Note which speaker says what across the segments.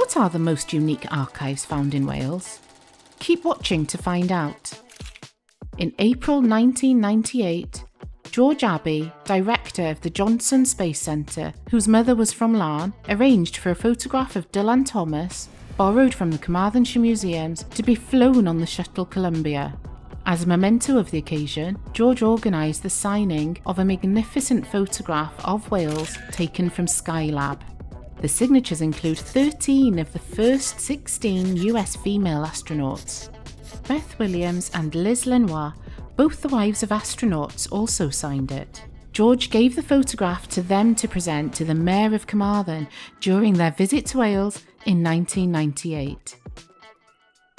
Speaker 1: What are the most unique archives found in Wales? Keep watching to find out. In April 1998, George Abbey, director of the Johnson Space Centre, whose mother was from Larne, arranged for a photograph of Dylan Thomas, borrowed from the Carmarthenshire Museums, to be flown on the shuttle Columbia. As a memento of the occasion, George organised the signing of a magnificent photograph of Wales taken from Skylab. The signatures include 13 of the first 16 US female astronauts. Beth Williams and Liz Lenoir, both the wives of astronauts, also signed it. George gave the photograph to them to present to the Mayor of Carmarthen during their visit to Wales in 1998.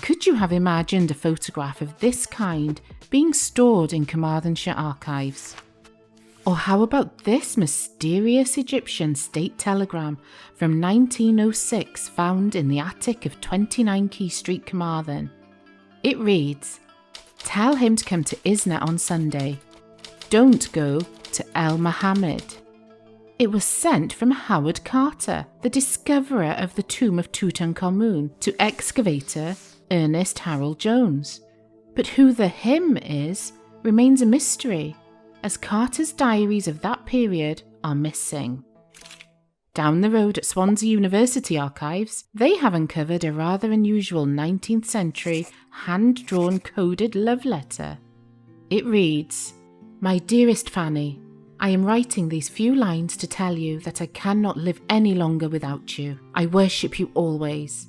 Speaker 1: Could you have imagined a photograph of this kind being stored in Carmarthenshire archives? Or how about this mysterious Egyptian state telegram from 1906 found in the attic of 29 Key Street, Carmarthen? It reads, "Tell him to come to Isna on Sunday. Don't go to El Mohammed." It was sent from Howard Carter, the discoverer of the tomb of Tutankhamun, to excavator Ernest Harold Jones. But who the him is remains a mystery, as Carter's diaries of that period are missing. Down the road at Swansea University Archives, they have uncovered a rather unusual 19th century hand-drawn coded love letter. It reads, "My dearest Fanny, I am writing these few lines to tell you that I cannot live any longer without you. I worship you always.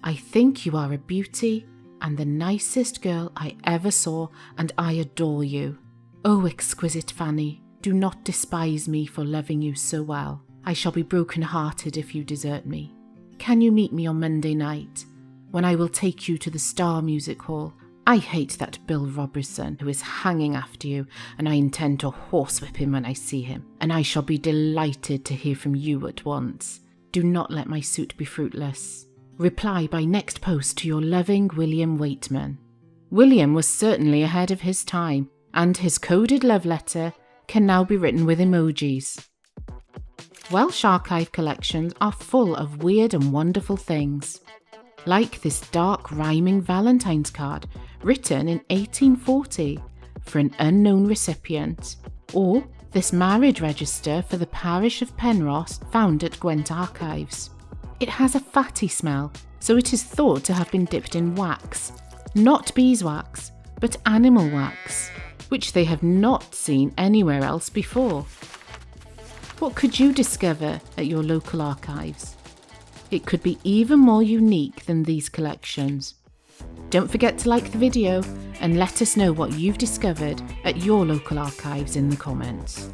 Speaker 1: I think you are a beauty and the nicest girl I ever saw, and I adore you. Oh, exquisite Fanny, do not despise me for loving you so well. I shall be broken-hearted if you desert me. Can you meet me on Monday night, when I will take you to the Star Music Hall? I hate that Bill Robertson who is hanging after you, and I intend to horsewhip him when I see him, and I shall be delighted to hear from you at once. Do not let my suit be fruitless. Reply by next post to your loving William Waitman." William was certainly ahead of his time, and his coded love letter can now be written with emojis. Welsh archive collections are full of weird and wonderful things, like this dark rhyming Valentine's card written in 1840 for an unknown recipient, or this marriage register for the parish of Penrose found at Gwent Archives. It has a fatty smell, so it is thought to have been dipped in wax, not beeswax, but animal wax, which they have not seen anywhere else before. What could you discover at your local archives? It could be even more unique than these collections. Don't forget to like the video and let us know what you've discovered at your local archives in the comments.